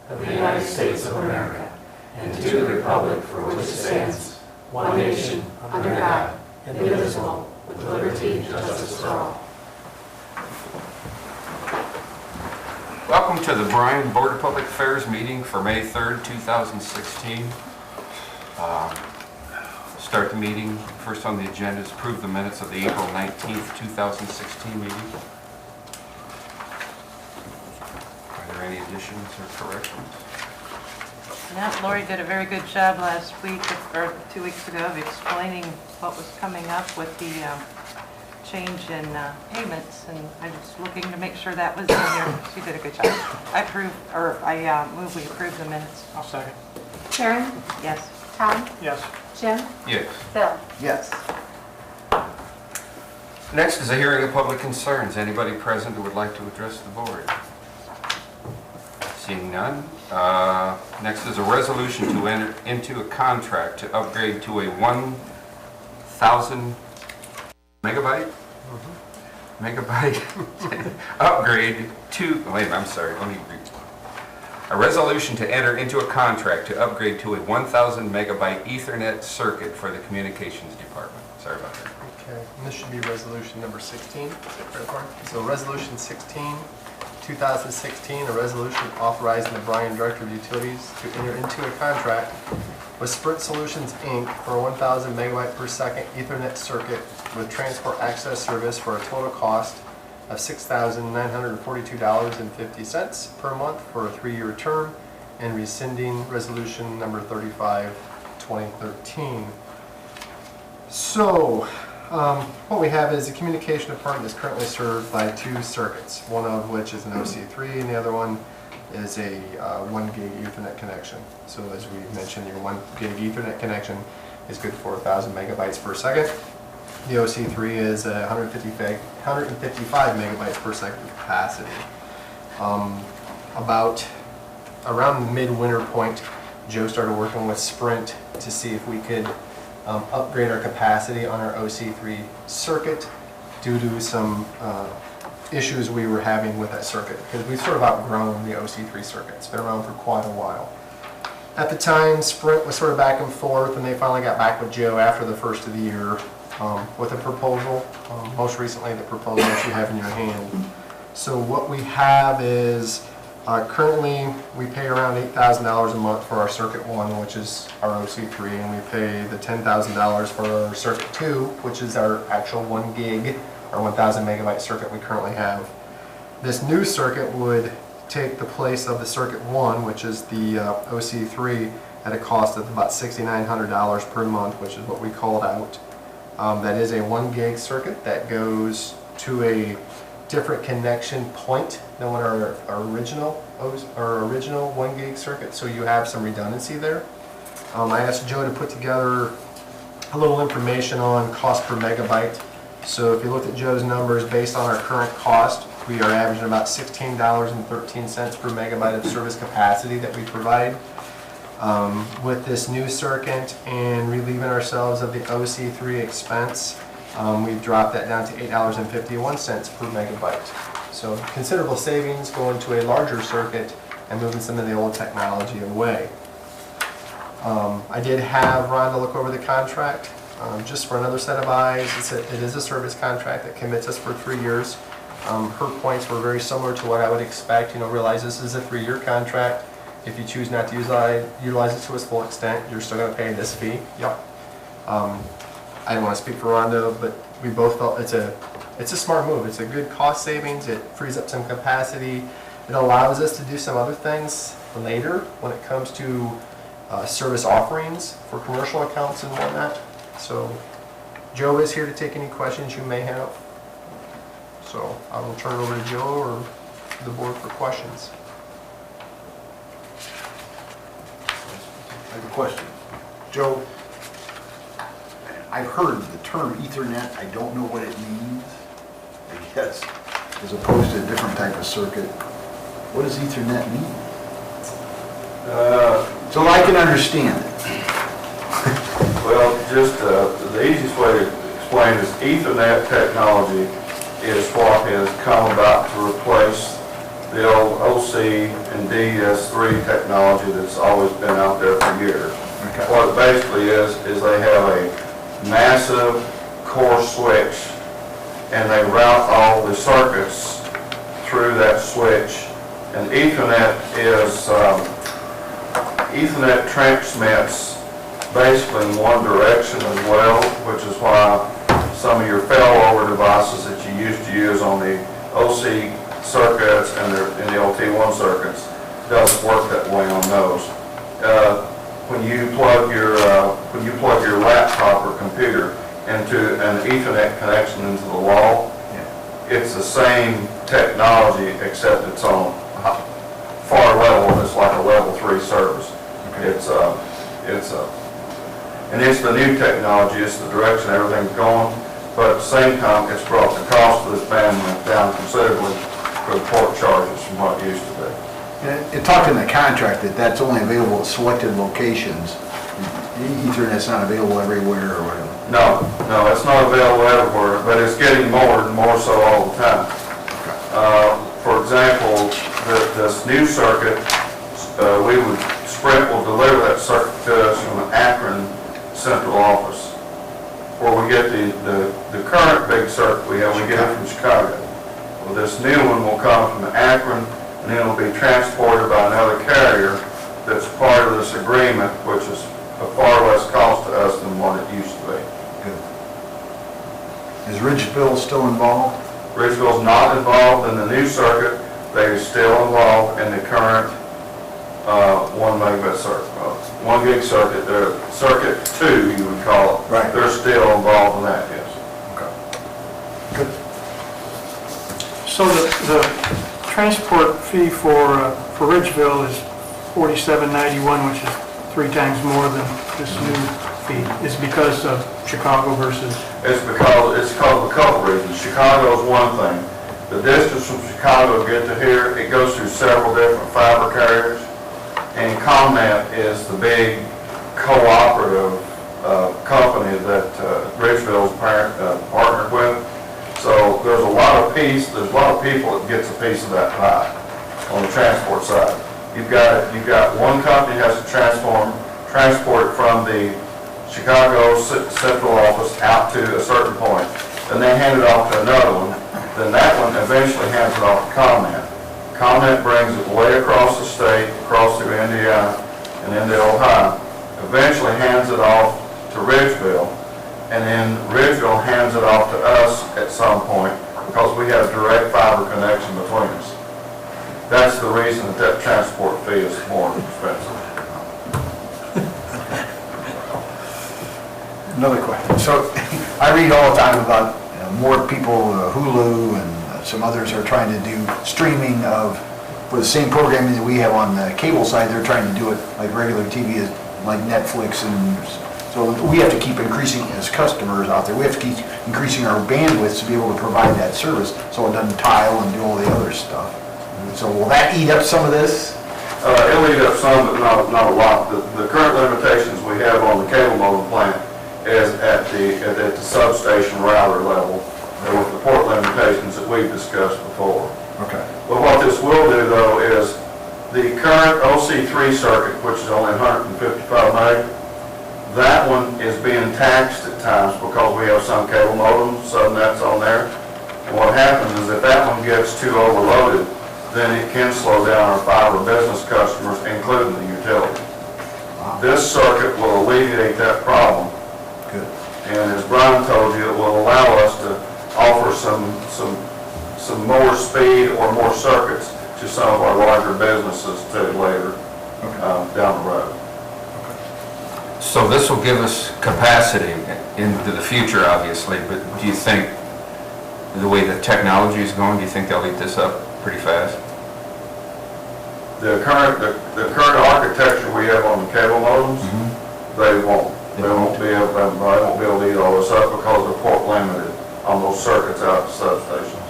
of the United States of America, and to the republic for which it stands, one nation, under God, indivisible, with liberty and justice for all. Welcome to the Bryan Board of Public Affairs meeting for May 3rd, 2016. Start the meeting. First on the agenda is approve the minutes of the April 19th, 2016 meeting. Are there any additions or corrections? Yeah, Lori did a very good job last week, or 2 weeks ago, of explaining what was coming up with the change in payments, and I'm just looking to make sure that was in there. She did a good job. I move we approve the minutes. I'll second. Karen? Yes. Tom? Yes. Jim? Yes. Phil? Yes. Next is a hearing of public concerns. Anybody present who would like to address the board? Seeing none. Next is a resolution to enter into a contract to upgrade to a 1,000 megabyte upgrade to, I'm sorry, let me read. A resolution to enter into a contract to upgrade to a 1,000 megabyte Ethernet circuit for the Communications Department. Sorry about that. Okay, and this should be resolution number 16. So resolution 16, 2016, a resolution authorizing the Bryan Director of Utilities to enter into a contract with Sprint Solutions, Inc. for a 1,000 megabyte per second Ethernet circuit with transport access service for a total cost of $6,942.50 per month for a 3-year term, and rescinding resolution number 35, 2013. So, what we have is the communication department is currently served by 2 circuits, one of which is an OC3 and the other one is a 1 gig Ethernet connection. So as we mentioned, your 1 gig Ethernet connection is good for 1,000 megabytes per second. The OC3 is 155 megabytes per second capacity. Around the mid-winter point, Joe started working with Sprint to see if we could upgrade our capacity on our OC3 circuit due to some issues we were having with that circuit, because we've sort of outgrown the OC3 circuit. It's been around for quite a while. At the time, Sprint was sort of back and forth, and they finally got back with Joe after the first of the year with a proposal, most recently the proposal that you have in your hand. So what we have is currently we pay around $8,000 a month for our Circuit 1, which is our OC3, and we pay the $10,000 for our Circuit 2, which is our actual 1 gig or 1,000 megabyte circuit we currently have. This new circuit would take the place of the Circuit 1, which is the OC3, at a cost of about $6,900 per month, which is what we called out. That is a 1 gig circuit that goes to a different connection point than what our original 1 gig circuit, so you have some redundancy there. I asked Joe to put together a little information on cost per megabyte. So if you look at Joe's numbers based on our current cost, we are averaging about $16.13 per megabyte of service capacity that we provide. With this new circuit and relieving ourselves of the OC3 expense, we've dropped that down to $8.51 per megabyte. So considerable savings going to a larger circuit and moving some of the old technology away. I did have Rhonda look over the contract just for another set of eyes. It is a service contract that commits us for 3 years. Her points were very similar to what I would expect. Realize this is a 3-year contract. If you choose not to utilize it to its full extent, you're still going to pay this fee. Yep. I don't want to speak for Rhonda, but we both felt it's a smart move. It's a good cost savings. It frees up some capacity. It allows us to do some other things later when it comes to service offerings for commercial accounts and whatnot. So Joe is here to take any questions you may have. So I will turn it over to Joe or the board for questions. I have a question. Joe, I've heard the term Ethernet. I don't know what it means, I guess, as opposed to a different type of circuit. What does Ethernet mean? So I can understand it. Well, just the easiest way to explain is Ethernet technology is what has come about to replace the old OC and DS3 technology that's always been out there for years. Okay. What it basically is they have a massive core switch, and they route all the circuits through that switch. And Ethernet transmits basically in one direction as well, which is why some of your failover devices that you used to use on the OC circuits and the LT1 circuits doesn't work that way on those. When you plug your laptop or computer into an Ethernet connection into the wall, it's the same technology except it's on far level. It's like a level 3 service. And it's the new technology. It's the direction everything's going. But at the same time, it's brought the cost of this bandwidth down considerably for the port charges from what it used to be. It talked in the contract that that's only available at selected locations. Ethernet's not available everywhere or whatever. No, it's not available everywhere, but it's getting more and more so all the time. For example, this new circuit, Sprint will deliver that circuit to us from the Akron central office, where we get the current big circuit we have, we get it from Chicago. Well, this new one will come from the Akron, and then it'll be transported by another carrier that's part of this agreement, which is a far less cost to us than what it used to be. Good. Is Ridgeville still involved? Ridgeville's not involved in the new circuit. They're still involved in the current 1 megabit circuit. 1 gig circuit, they're circuit 2, you would call it. Right. They're still involved in that, yes. Okay. Good. So the transport fee for Ridgeville is $47.91, which is 3 times more than this new fee. Is it because of Chicago versus? It's because of a couple reasons. Chicago is one thing. The distance from Chicago to get to here, it goes through several different fiber carriers. And ComNet is the big cooperative company that Ridgeville's partnered with. So there's a lot of people that gets a piece of that pie on the transport side. You've got one company has to transport it from the Chicago central office out to a certain point. Then they hand it off to another one. Then that one eventually hands it off to ComNet. ComNet brings it way across the state, across through Indiana and into Ohio. Eventually hands it off to Ridgeville, and then Ridgeville hands it off to us at some point because we have direct fiber connection between us. That's the reason that transport fee is more expensive. Another question. So I read all the time about more people, Hulu and some others are trying to do streaming for the same programming that we have on the cable side. They're trying to do it like regular TV, like Netflix, and so we have to keep increasing as customers out there. We have to keep increasing our bandwidth to be able to provide that service, so it doesn't tile and do all the other stuff. So will that eat up some of this? It'll eat up some, but not a lot. The current limitations we have on the cable modem plant is at the substation router level, with the port limitations that we've discussed before. Okay. But what this will do, though, is the current OC3 circuit, which is only 155 meg, that one is being taxed at times because we have some cable modems, subnets on there. And what happens is if that one gets too overloaded, then it can slow down our fiber business customers, including the utility. Wow. This circuit will alleviate that problem. Good. And as Bryan told you, it will allow us to offer some more speed or more circuits to some of our larger businesses too later down the road. So this will give us capacity into the future, obviously, but do you think, the way the technology is going, do you think they'll eat this up pretty fast? The current architecture we have on the cable modems, they won't. They won't be able to eat all this up because they're port limited on those circuits out to substations.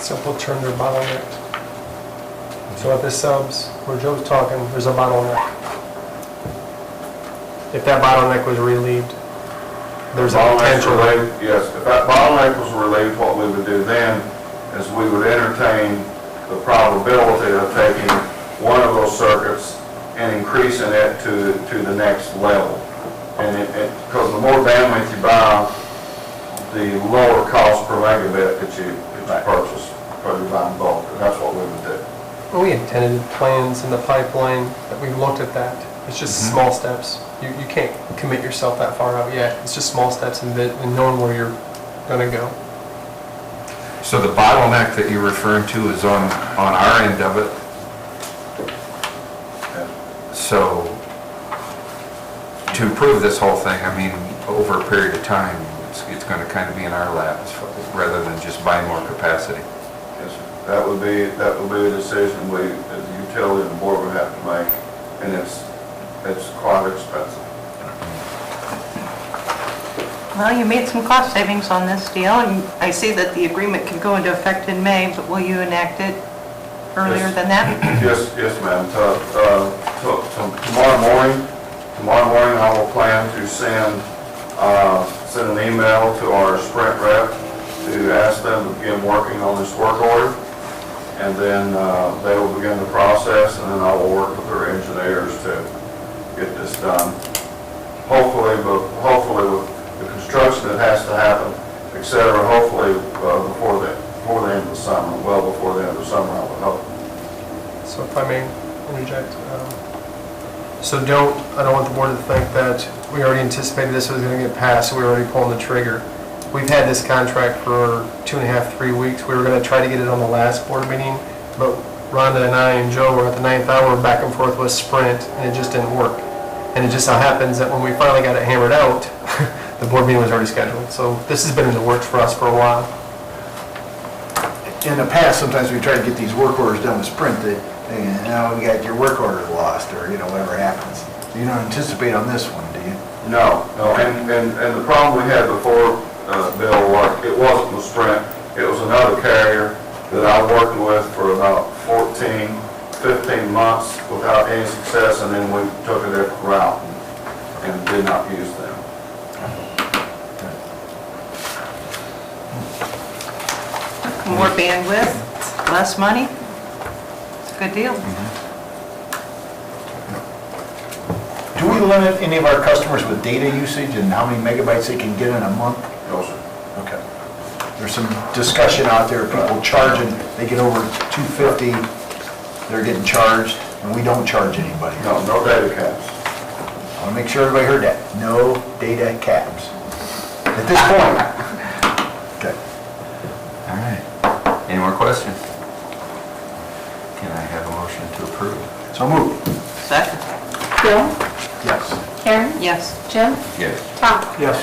Simple turn their bottleneck. So at the subs, where Joe's talking, there's a bottleneck. If that bottleneck was relieved, there's a potential. Yes, if that bottleneck was relieved, what we would do then is we would entertain the probability of taking one of those circuits and increasing it to the next level. And because the more bandwidth you buy, the lower cost per megabit that you purchase, because you're buying bulk, and that's what we would do. Well, we had tentative plans in the pipeline that we looked at that. It's just small steps. You can't commit yourself that far out yet. It's just small steps and knowing where you're gonna go. So the bottleneck that you're referring to is on our end of it. So to improve this whole thing, I mean, over a period of time, it's going to kind of be in our laps rather than just buying more capacity. Yes, sir. That would be a decision we, as a utility and the board would have to make, and it's quite expensive. Well, you made some cost savings on this deal, and I see that the agreement can go into effect in May, but will you enact it earlier than that? Yes, ma'am. Tomorrow morning, I will plan to send an email to our Sprint rep to ask them to begin working on this work order, and then they will begin the process, and then I will work with their engineers to get this done. Hopefully with the construction that has to happen, et cetera, hopefully before the end of the summer, well before the end of the summer, I would hope. So if I may interject, I don't want the board to think that we already anticipated this was going to get passed, so we were already pulling the trigger. We've had this contract for 2.5, 3 weeks. We were going to try to get it on the last board meeting, but Rhonda and I and Joe were at the 9th hour back and forth with Sprint, and it just didn't work. And it just so happens that when we finally got it hammered out, the board meeting was already scheduled. So this has been in the works for us for a while. In the past, sometimes we try to get these work orders done with Sprint, we got your work order lost, or, whatever happens. You don't anticipate on this one, do you? No, and the problem we had before, Bill, it wasn't with Sprint, it was another carrier that I worked with for about 15 months without any success, and then we took a different route and did not use them. More bandwidth, less money. It's a good deal. Do we limit any of our customers with data usage and how many megabytes they can get in a month? No, sir. Okay. There's some discussion out there, people charging, they get over 250, they're getting charged, and we don't charge anybody. No data caps. I want to make sure everybody heard that. No data caps. At this point. Okay. All right. Any more questions? Can I have a motion to approve? So moved. Second. Bill? Yes. Karen? Yes. Jim? Yes. Tom? Yes.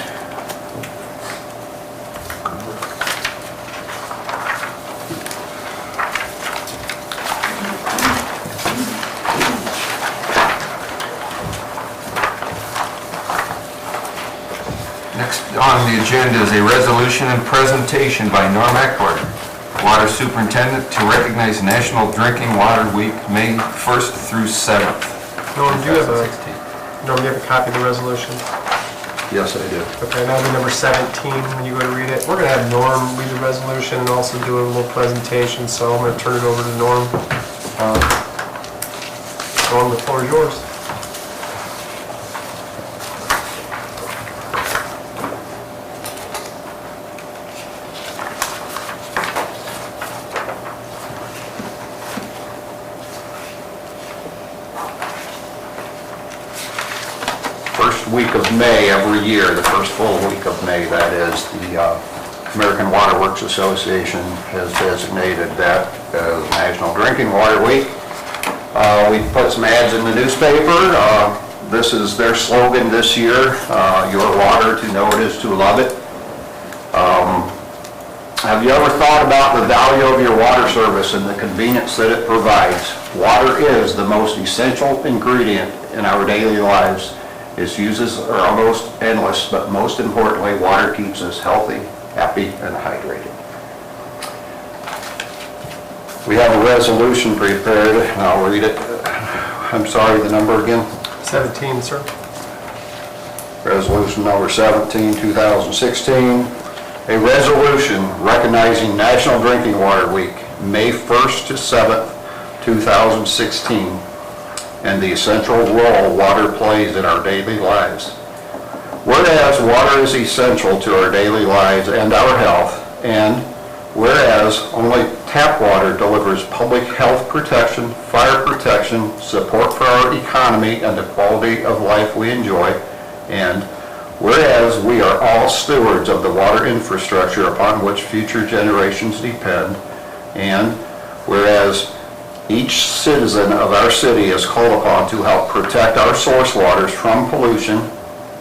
Next on the agenda is a resolution and presentation by Norm Echler, Water Superintendent, to recognize National Drinking Water Week, May 1st through 7th. Norm, do you have 2016. a copy of the resolution? Yes, I do. Okay, that'll be number 17 when you go to read it. We're going to have Norm read the resolution and also do a little presentation, so I'm going to turn it over to Norm. Norm, the floor is yours. Week of May every year, the first full week of May, that is, the American Water Works Association has designated that as National Drinking Water Week. We put some ads in the newspaper. This is their slogan this year, your water, to know it is to love it. Have you ever thought about the value of your water service and the convenience that it provides? Water is the most essential ingredient in our daily lives. Its uses are almost endless, but most importantly, water keeps us healthy, happy, and hydrated. We have a resolution prepared, and I'll read it. I'm sorry, the number again? 17, sir. Resolution number 17, 2016. A resolution recognizing National Drinking Water Week, May 1st to 7th, 2016, and the essential role water plays in our daily lives. Whereas water is essential to our daily lives and our health, and whereas only tap water delivers public health protection, fire protection, support for our economy, and the quality of life we enjoy, and whereas we are all stewards of the water infrastructure upon which future generations depend, and whereas each citizen of our city is called upon to help protect our source waters from pollution,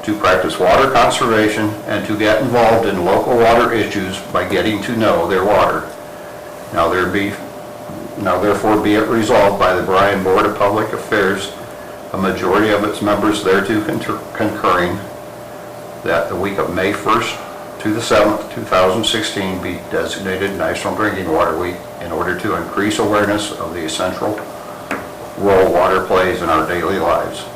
to practice water conservation, and to get involved in local water issues by getting to know their water. Now therefore be it resolved by the Bryan Board of Public Affairs, a majority of its members thereto concurring, that the week of May 1st to the 7th, 2016 be designated National Drinking Water Week in order to increase awareness of the essential role water plays in our daily lives.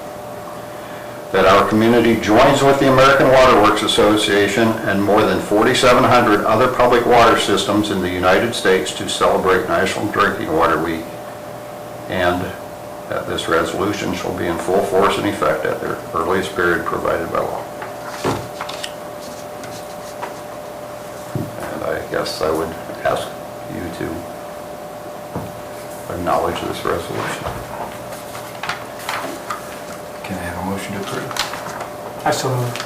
That our community joins with the American Water Works Association and more than 4,700 other public water systems in the United States to celebrate National Drinking Water Week, and that this resolution shall be in full force and effect at the earliest period provided by law. And I guess I would ask you to acknowledge this resolution. Can I have a motion to approve? I so move.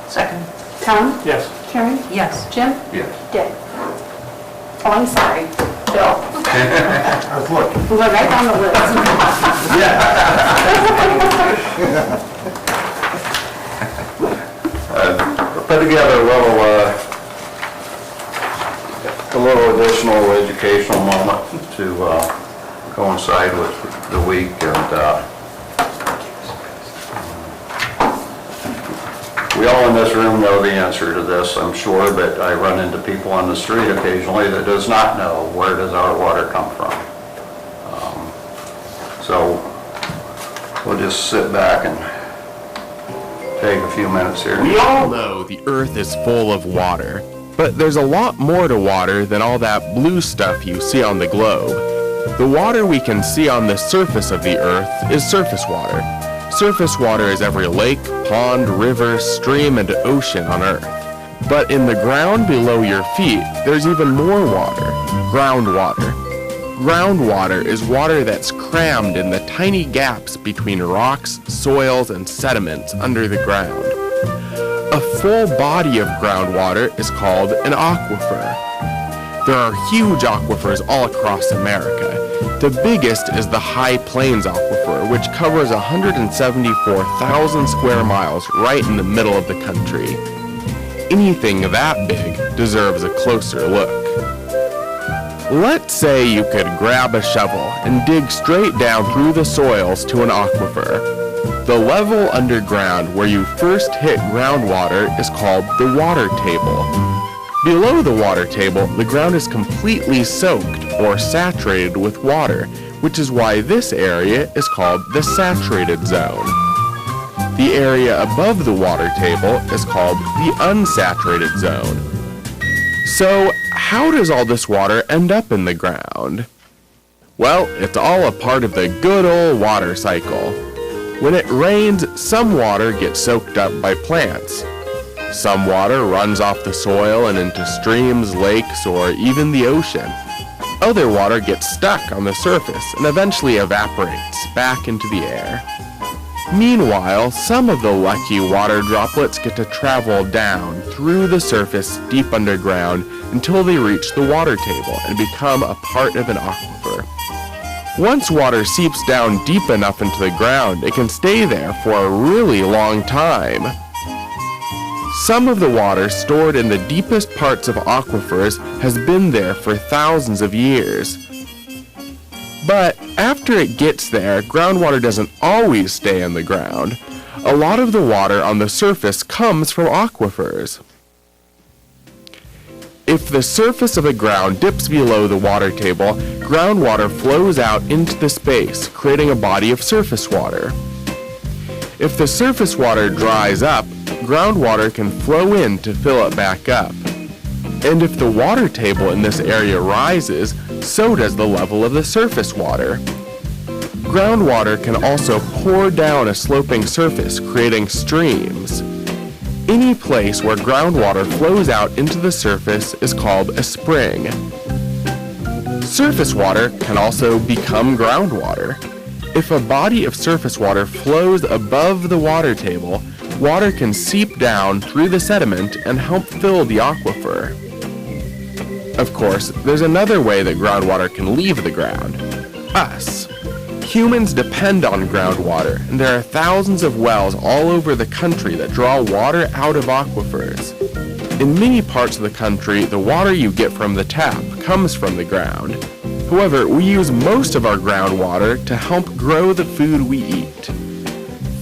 Second. Tom? Yes. Karen? Yes. Jim? Yes. Dick? Oh, I'm sorry. Bill? I was looking. We went right down the list. Put together a little additional educational moment to coincide with the week, and we all in this room know the answer to this, I'm sure, but I run into people on the street occasionally that does not know where does our water come from. So we'll just sit back and take a few minutes here. We all know the Earth is full of water, but there's a lot more to water than all that blue stuff you see on the globe. The water we can see on the surface of the Earth is surface water. Surface water is every lake, pond, river, stream, and ocean on Earth. But in the ground below your feet, there's even more water, groundwater. Groundwater is water that's crammed in the tiny gaps between rocks, soils, and sediments under the ground. A full body of groundwater is called an aquifer. There are huge aquifers all across America. The biggest is the High Plains Aquifer, which covers 174,000 square miles right in the middle of the country. Anything that big deserves a closer look. Let's say you could grab a shovel and dig straight down through the soils to an aquifer. The level underground where you first hit groundwater is called the water table. Below the water table, the ground is completely soaked or saturated with water, which is why this area is called the saturated zone. The area above the water table is called the unsaturated zone. So, how does all this water end up in the ground? Well, it's all a part of the good old water cycle. When it rains, some water gets soaked up by plants. Some water runs off the soil and into streams, lakes, or even the ocean. Other water gets stuck on the surface and eventually evaporates back into the air. Meanwhile, some of the lucky water droplets get to travel down through the surface deep underground until they reach the water table and become a part of an aquifer. Once water seeps down deep enough into the ground, it can stay there for a really long time. Some of the water stored in the deepest parts of aquifers has been there for thousands of years. But after it gets there, groundwater doesn't always stay in the ground. A lot of the water on the surface comes from aquifers. If the surface of the ground dips below the water table, groundwater flows out into the space, creating a body of surface water. If the surface water dries up, groundwater can flow in to fill it back up. And if the water table in this area rises, so does the level of the surface water. Groundwater can also pour down a sloping surface, creating streams. Any place where groundwater flows out into the surface is called a spring. Surface water can also become groundwater. If a body of surface water flows above the water table, water can seep down through the sediment and help fill the aquifer. Of course, there's another way that groundwater can leave the ground: us. Humans depend on groundwater, and there are thousands of wells all over the country that draw water out of aquifers. In many parts of the country, the water you get from the tap comes from the ground. However, we use most of our groundwater to help grow the food we eat.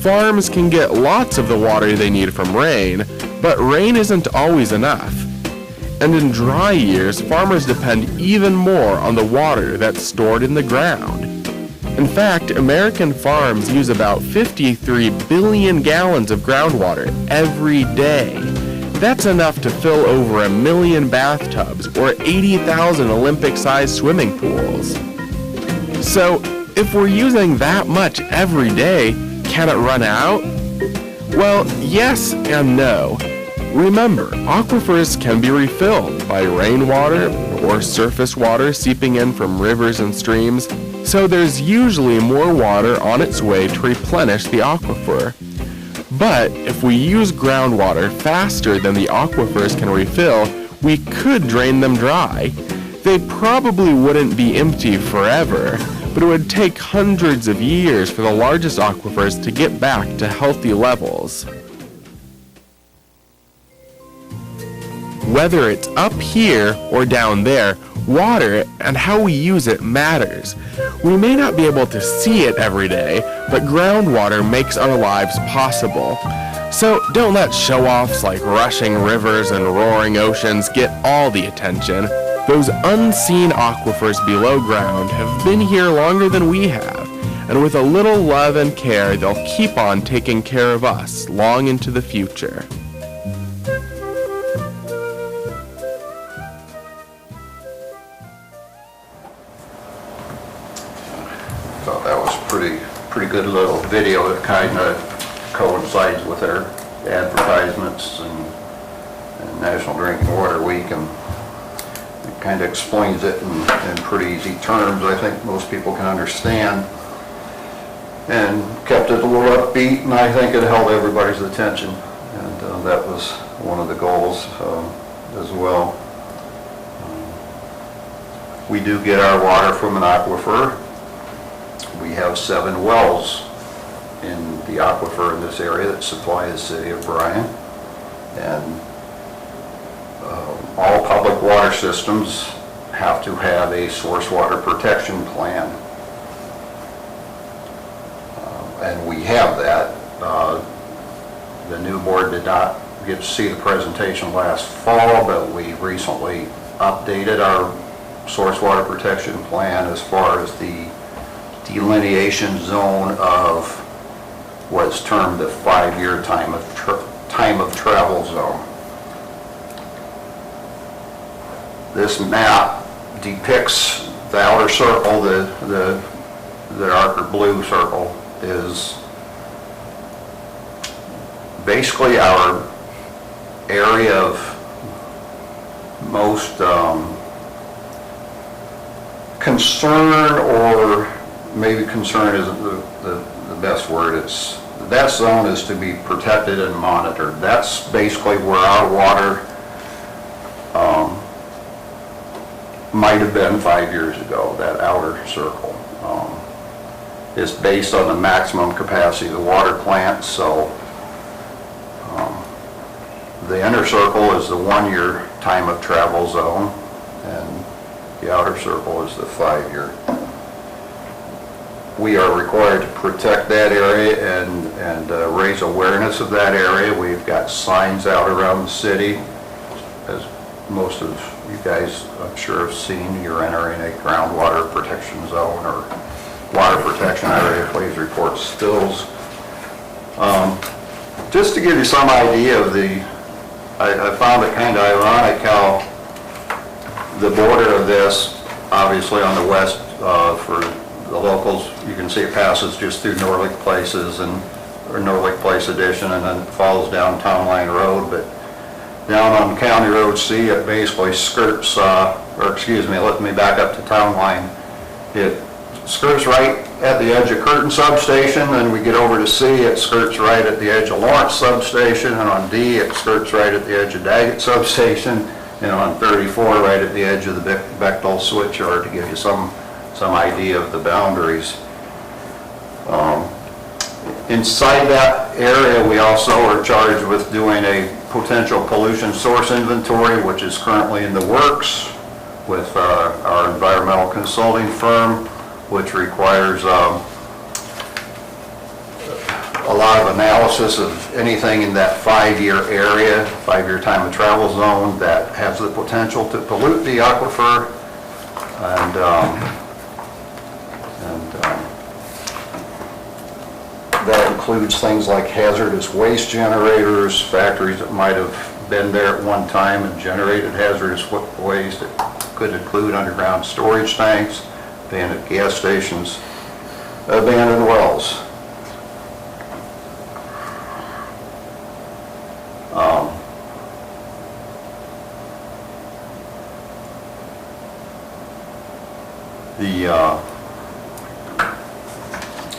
Farms can get lots of the water they need from rain, but rain isn't always enough. And in dry years, farmers depend even more on the water that's stored in the ground. In fact, American farms use about 53 billion gallons of groundwater every day. That's enough to fill over 1 million bathtubs or 80,000 Olympic-sized swimming pools. So, if we're using that much every day, can it run out? Well, yes and no. Remember, aquifers can be refilled by rainwater or surface water seeping in from rivers and streams, so there's usually more water on its way to replenish the aquifer. But if we use groundwater faster than the aquifers can refill, we could drain them dry. They probably wouldn't be empty forever, but it would take hundreds of years for the largest aquifers to get back to healthy levels. Whether it's up here or down there, water and how we use it matters. We may not be able to see it every day, but groundwater makes our lives possible. So don't let show-offs like rushing rivers and roaring oceans get all the attention. Those unseen aquifers below ground have been here longer than we have, and with a little love and care, they'll keep on taking care of us long into the future. Thought that was pretty good little video. It kind of coincides with our advertisements and National Drinking Water Week, and it kind of explains it in pretty easy terms I think most people can understand, and kept it a little upbeat, and I think it held everybody's attention, and that was one of the goals as well. We do get our water from an aquifer. We have 7 wells in the aquifer in this area that supply the city of Bryan, and all public water systems have to have a source water protection plan, and we have that. The new board did not get to see the presentation last fall, but we recently updated our source water protection plan as far as the delineation zone of what's termed the 5-year time of travel zone. This map depicts the outer circle, the darker blue circle is basically our area of most concern, or maybe concern isn't the best word. It's that zone is to be protected and monitored. That's basically where our water might have been 5 years ago. That outer circle is based on the maximum capacity of the water plant. So the inner circle is the 1-year time of travel zone, and the outer circle is the 5-year. We are required to protect that area and raise awareness of that area. We've got signs out around the city. As most of you guys, I'm sure, have seen, you're entering a groundwater protection zone or water protection area. Please report spills. Just to give you some idea of I found it kind of ironic how The border of this, obviously on the west, for the locals, you can see it passes just through Norlick Places or Norlick Place Addition, and then it follows down Town Line Road. But down on County Road C, it basically skirts, let me back up to Town Line. It skirts right at the edge of Curtin Substation, then we get over to C, it skirts right at the edge of Lawrence Substation, and on D, it skirts right at the edge of Daggett Substation, and on 34, right at the edge of the Bechtel Switchyard, to give you some idea of the boundaries. Inside that area, we also are charged with doing a potential pollution source inventory, which is currently in the works with our environmental consulting firm, which requires a lot of analysis of anything in that 5-year area, 5-year time of travel zone that has the potential to pollute the aquifer. And that includes things like hazardous waste generators, factories that might have been there at one time and generated hazardous waste. It could include underground storage tanks, abandoned gas stations, abandoned wells.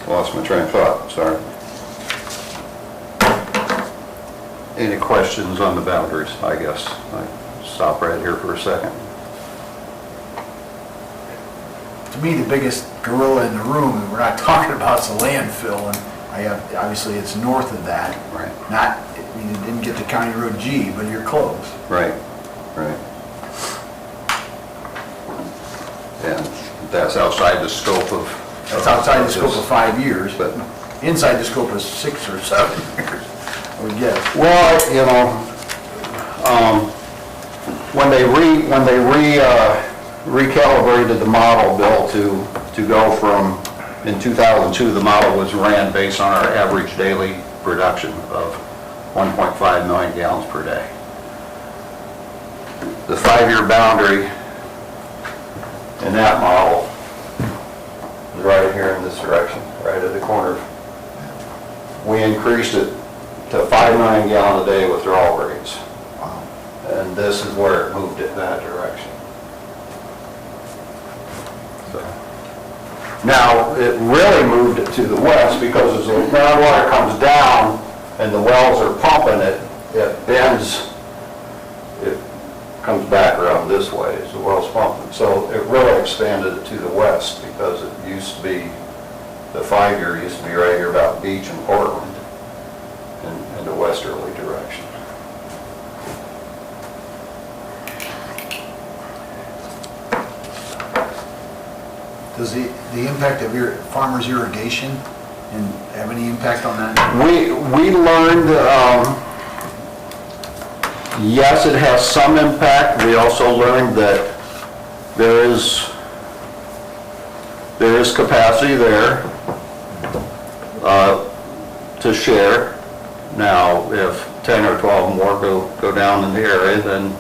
Lost my train of thought, sorry. Any questions on the boundaries, I guess? I stop right here for a second. To me, the biggest gorilla in the room, and we're not talking about, is the landfill, and obviously it's north of that. Right. Not, I mean, it didn't get to County Road G, but you're close. Right, right. And that's outside the scope of... It's outside the scope of 5 years, but inside the scope of 6 or 7 years, I would guess. Well, you know, when they recalibrated the model, Bill, to go from, in 2002, the model was ran based on our average daily production of 1.5 million gallons per day. The 5-year boundary in that model is right here in this direction, right at the corner. We increased it to 5 million gallon a day withdrawal rates. Wow. And this is where it moved it in that direction. So. Now, it really moved it to the west because as the groundwater comes down and the wells are pumping it, it bends, it comes back around this way as the well's pumping. So it really expanded it to the west because it used to be, the 5-year used to be right here about Beach and Portland in the westerly direction. Does the impact of your farmers' irrigation and have any impact on that? We learned, yes, it has some impact. We also learned that there is capacity there to share. Now, if 10 or 12 more go down in the area, then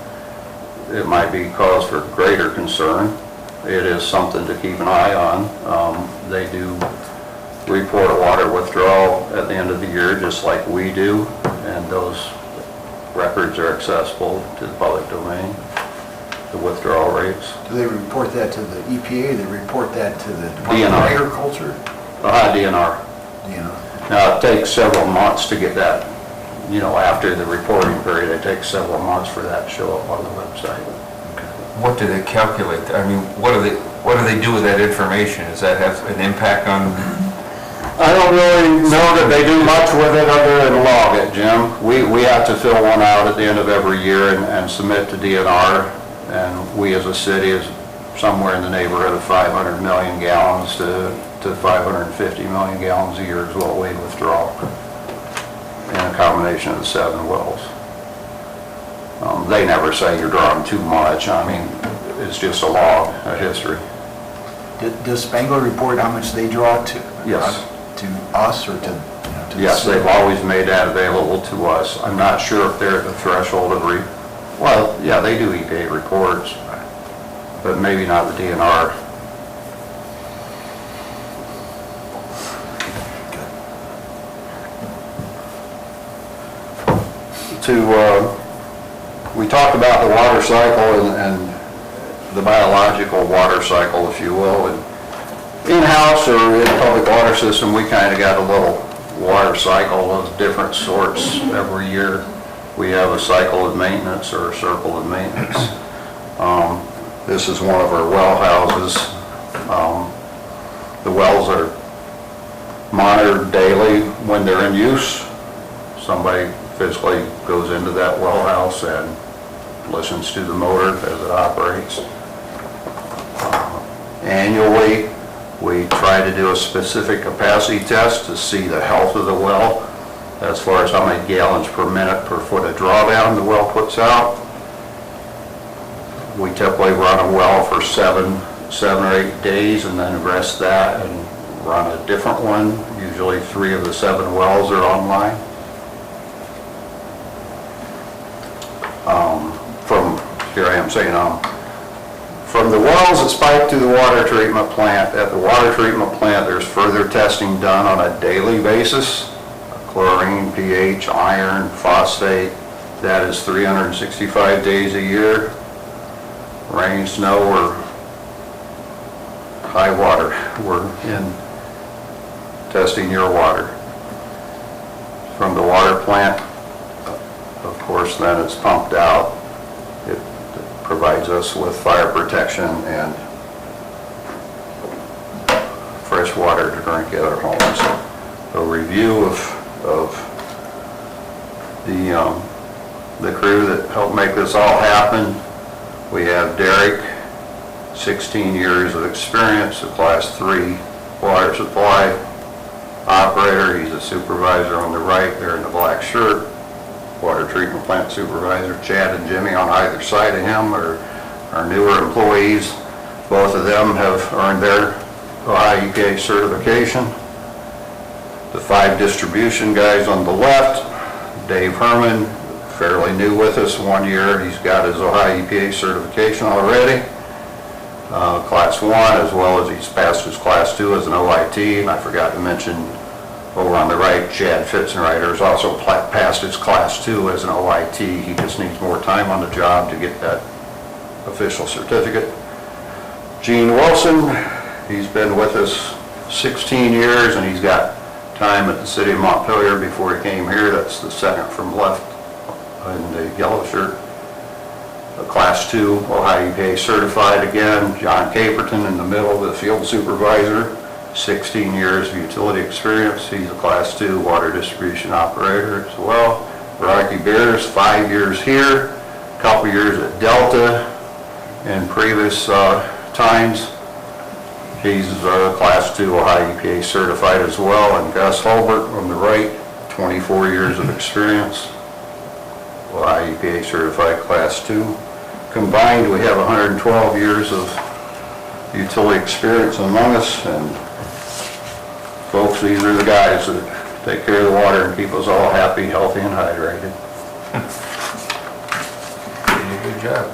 it might be cause for greater concern. It is something to keep an eye on. They do report a water withdrawal at the end of the year, just like we do, and those records are accessible to the public domain, the withdrawal rates. Do they report that to the EPA? Do they report that to the Department DNR. of Agriculture? DNR. DNR. Now, it takes several months to get that, you know, after the reporting period, it takes several months for that to show up on the website. What do they calculate? I mean, what do they do with that information? Does that have an impact on? I don't really know that they do much with it other than log it, Jim. We have to fill one out at the end of every year and submit to DNR, and we as a city is somewhere in the neighborhood of 500 million gallons to 550 million gallons a year is what we withdraw in a combination of the 7 wells. They never say you're drawing too much. I mean, it's just a log, a history. Does Spangler report how much they draw to? Yes. To us or to, to yes, the city? they've always made that available to us. I'm not sure if they're at the threshold of well, yeah, they do EPA reports. but maybe not the DNR. We talked about the water cycle and the biological water cycle, if you will. And in-house or in public water system, we kind of got a little water cycle of different sorts every year. We have a cycle of maintenance or a circle of maintenance. This is one of our well houses. The wells are monitored daily when they're in use. Somebody physically goes into that well house and listens to the motor as it operates. Annually, we try to do a specific capacity test to see the health of the well as far as how many gallons per minute per foot of drawdown the well puts out. We typically run a well for seven or 8 days and then rest that and run a different one. Usually 3 of the 7 wells are online. From the wells that spike to the water treatment plant, at the water treatment plant there's further testing done on a daily basis. Chlorine, pH, iron, phosphate, that is 365 days a year. Rain, snow, or high water, we're in testing your water. From the water plant, of course, then it's pumped out. It provides us with fire protection and fresh water to drink at our homes. A review of the crew that helped make this all happen. We have Derek, 16 years of experience, a Class 3 water supply operator. He's a supervisor on the right there in the black shirt. Water treatment plant supervisor, Chad and Jimmy on either side of him are our newer employees. Both of them have earned their Ohio EPA certification. The 5 distribution guys on the left, Dave Herman, fairly new with us, 1 year. He's got his Ohio EPA certification already. Class 1, as well as he's passed his Class 2 as an OIT, and I forgot to mention over on the right, Chad Fitzenreiter has also passed his Class 2 as an OIT. He just needs more time on the job to get that official certificate. Gene Wilson, he's been with us 16 years and he's got time at the city of Montpelier before he came here. That's the second from left in the yellow shirt. A Class 2 Ohio EPA certified again. John Caperton in the middle, the field supervisor. 16 years of utility experience. He's a Class 2 water distribution operator as well. Rocky Bears, 5 years here, a couple years at Delta in previous times. He's Class 2 Ohio EPA certified as well. And Gus Hulbert on the right, 24 years of experience, Ohio EPA certified Class 2. Combined, we have 112 years of utility experience among us, and folks, these are the guys that take care of the water and keep us all happy, healthy, and hydrated. You did a good job.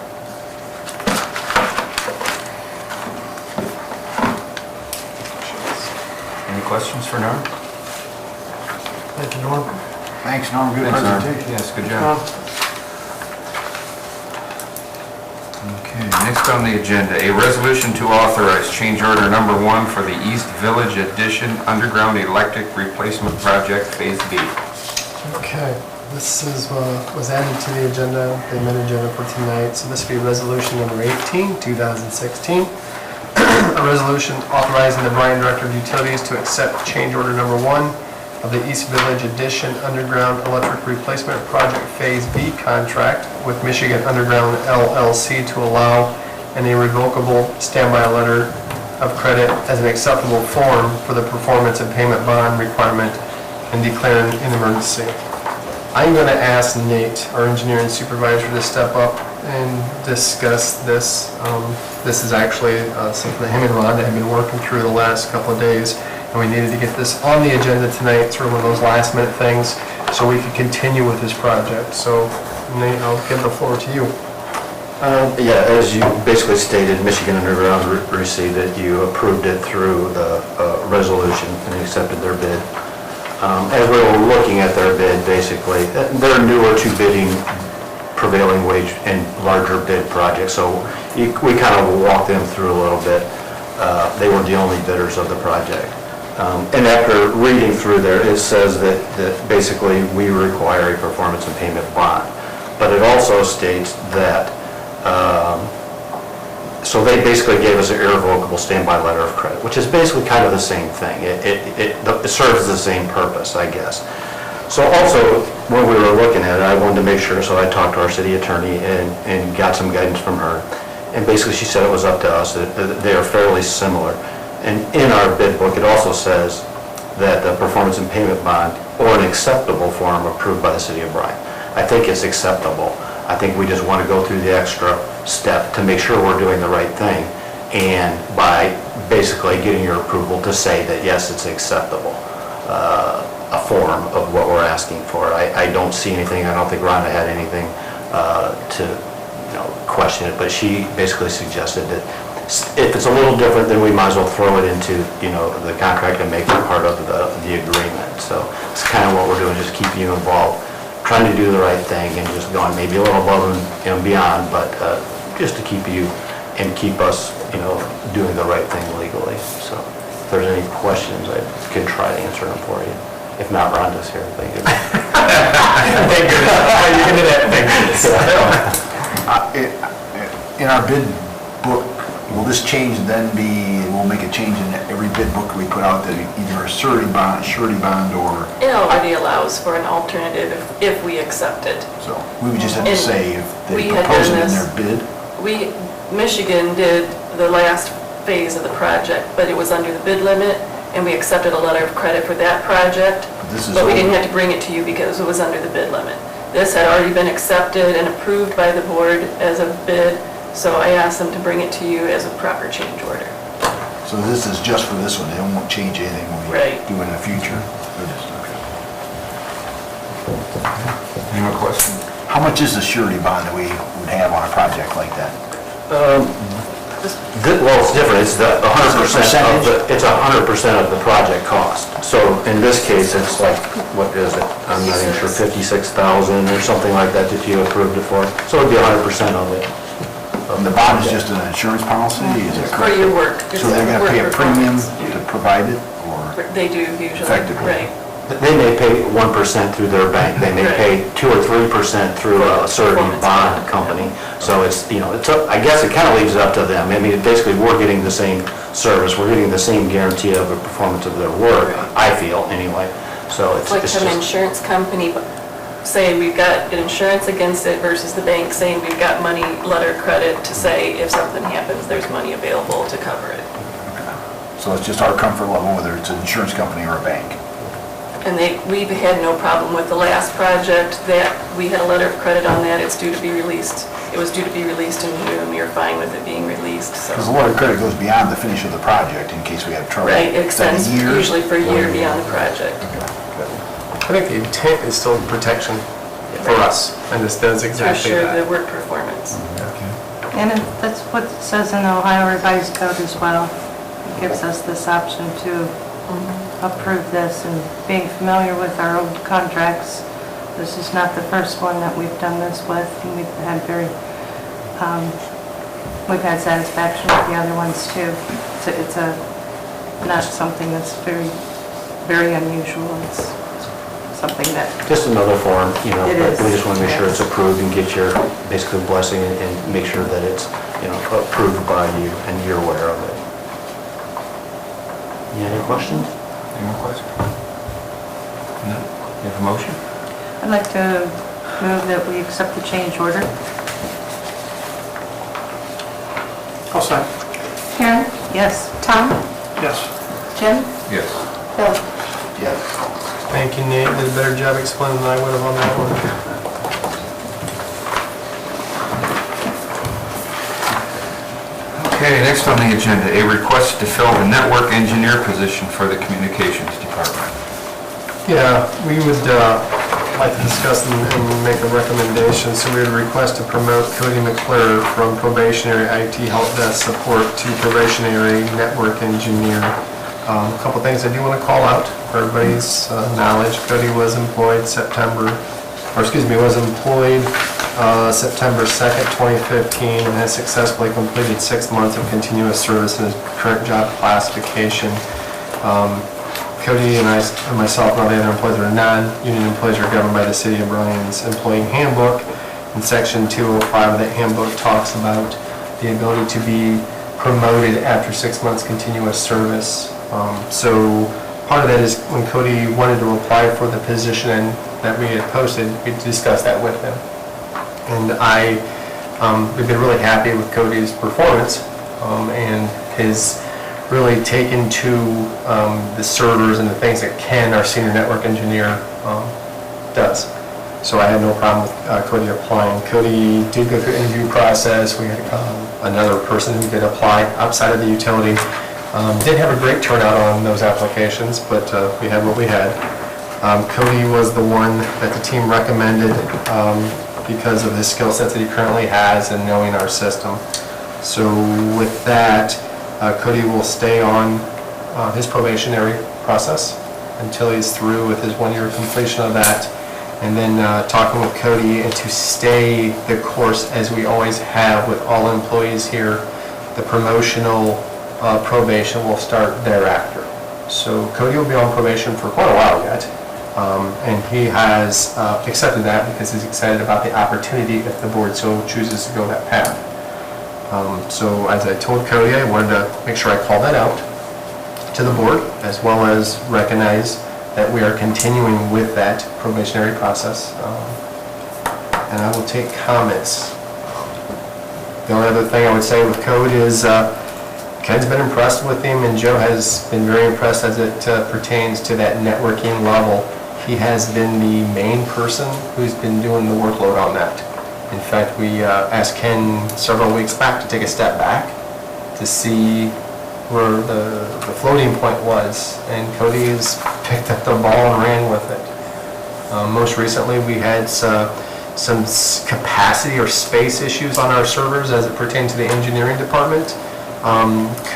Any questions for Norm? Thank you, Norm. Thanks, Norm, good Thanks, Norm. presentation. Yes, good job. Okay, next on the agenda, a resolution to authorize change order number 1 for the East Village Addition Underground Electric Replacement Project Phase B. Okay, this is was added to the agenda, the amended agenda for tonight. So this will be resolution number 18, 2016. A resolution authorizing the Bryan Director of Utilities to accept change order number 1 of the East Village Addition Underground Electric Replacement Project Phase B contract with Michigan Underground LLC to allow an irrevocable standby letter of credit as an acceptable form for the performance and payment bond requirement and declaring an emergency. I'm going to ask Nate, our engineering supervisor, to step up and discuss this. This is actually something that him and Rhonda have been working through the last couple of days, and we needed to get this on the agenda tonight. It's sort of one of those last minute things so we could continue with this project. So Nate, I'll give the floor to you. Yeah, as you basically stated, Michigan Underground received it, you approved it through the resolution and accepted their bid. As we were looking at their bid, basically, they're newer to bidding prevailing wage and larger bid projects, so we kind of walked them through a little bit. They were the only bidders of the project. And after reading through there, it says that basically we require a performance and payment bond. But it also states that, so they basically gave us an irrevocable standby letter of credit, which is basically kind of the same thing. It serves the same purpose, I guess. So also, when we were looking at it, I wanted to make sure, so I talked to our city attorney and got some guidance from her. And basically she said it was up to us, that they are fairly similar. And in our bid book, it also says that the performance and payment bond, or an acceptable form approved by the city of Bryan. I think it's acceptable. I think we just want to go through the extra step to make sure we're doing the right thing. And by basically getting your approval to say that, yes, it's acceptable, a form of what we're asking for. I don't see anything, I don't think Rhonda had anything to question it, but she basically suggested that if it's a little different, then we might as well throw it into, the contract and make it part of the agreement. So it's kind of what we're doing, just keeping you involved, trying to do the right thing and just going maybe a little above and beyond, but just to keep you and keep us, doing the right thing legally. So if there's any questions, I could try to answer them for you. If not, Rhonda's here. Thank you. Thank goodness. You can do that. Thank goodness. In our bid book, will this change then be, we'll make a change in every bid book we put out that either a surety bond, or... It already allows for an alternative if we accept it. So we would just have to say if they We had propose it done in this. their bid. Michigan did the last phase of the project, but it was under the bid limit, and we accepted a letter of credit for that project, but we didn't have to bring it to you because it was under the bid limit. This had already been accepted and approved by the board as a bid, so I asked them to bring it to you as a proper change order. So this is just for this one, they won't change anything when we Right. do it in the future? Any more questions? How much is the surety bond that we would have on a project like that? Well, it's different. It's the 100% of the project cost. So in this case, it's like, what is it? I'm not even sure, 56,000 or something like that you approved it for. So it'd be 100% of it. And the bond is just an insurance policy, is it For correct? your work. So they're going to pay a premium to provide it, or? They do usually. Effectively. Right. They may pay 1% through their bank. They may pay 2 or 3% through a certain bond company. So it's, I guess it kind of leaves it up to them. I mean, basically, we're getting the same service. We're getting the same guarantee of the performance of their work, I feel, anyway. So it's Like just... an insurance company saying we've got insurance against it versus the bank saying we've got money, letter of credit to say if something happens, there's money available to cover it. So it's just our comfort level, whether it's an insurance company or a bank. And we've had no problem with the last project, that we had a letter of credit on that, it's due to be released. It was due to be released in June, you're fine with it being released, so. Because the letter of credit goes beyond the finish of the project in case we have trouble. Right, it Is that a extends year? usually for a year beyond the project. I think the intent is still protection for us, and this does To exactly assure that. the work performance. And that's what it says in the Ohio Revised Code as well. It gives us this option to approve this, and being familiar with our old contracts, this is not the first one that we've done this with, and we've had satisfaction with the other ones too. It's not something that's very, very unusual. It's something that... Just another form, It but is, we just want to make sure yeah. it's approved and get your basically blessing and make sure that it's, approved by you and you're aware of it. Any questions? Any more questions? No? You have a motion? I'd like to move that we accept the change order. I'll second. Karen? Yes. Tom? Yes. Jim? Yes. Bill? Yes. Thank you, Nate, did a better job explaining than I would have on that one. Okay, next on the agenda, a request to fill the network engineer position for the Communications Department. Yeah, we would like to discuss and make a recommendation. So we would request to promote Cody McClure from probationary IT help desk support to probationary network engineer. A couple things I do want to call out for everybody's knowledge. Cody was employed September 2nd, 2015, and has successfully completed 6 months of continuous service in his current job classification. Cody and myself and all the other employees are non-union employees are governed by the City of Bryan's Employee Handbook. And Section 205 of that handbook talks about the ability to be promoted after 6 months continuous service. So part of that is when Cody wanted to apply for the position that we had posted, we discussed that with him. And we've been really happy with Cody's performance and his really taken to the servers and the things that Ken, our senior network engineer, does. So I had no problem with Cody applying. Cody did go through the interview process. We had another person who did apply outside of the utility. Didn't have a great turnout on those applications, but we had what we had. Cody was the one that the team recommended because of his skill sets that he currently has and knowing our system. So with that, Cody will stay on his probationary process until he's through with his 1 year completion of that. And then talking with Cody and to stay the course as we always have with all employees here, the promotional probation will start thereafter. So Cody will be on probation for quite a while yet. And he has accepted that because he's excited about the opportunity if the board so chooses to go that path. So as I told Cody, I wanted to make sure I call that out to the board, as well as recognize that we are continuing with that probationary process. And I will take comments. The only other thing I would say with Cody is Ken's been impressed with him, and Joe has been very impressed as it pertains to that networking level. He has been the main person who's been doing the workload on that. In fact, we asked Ken several weeks back to take a step back to see where the floating point was, and Cody has picked up the ball and ran with it. Most recently, we had some capacity or space issues on our servers as it pertained to the engineering department.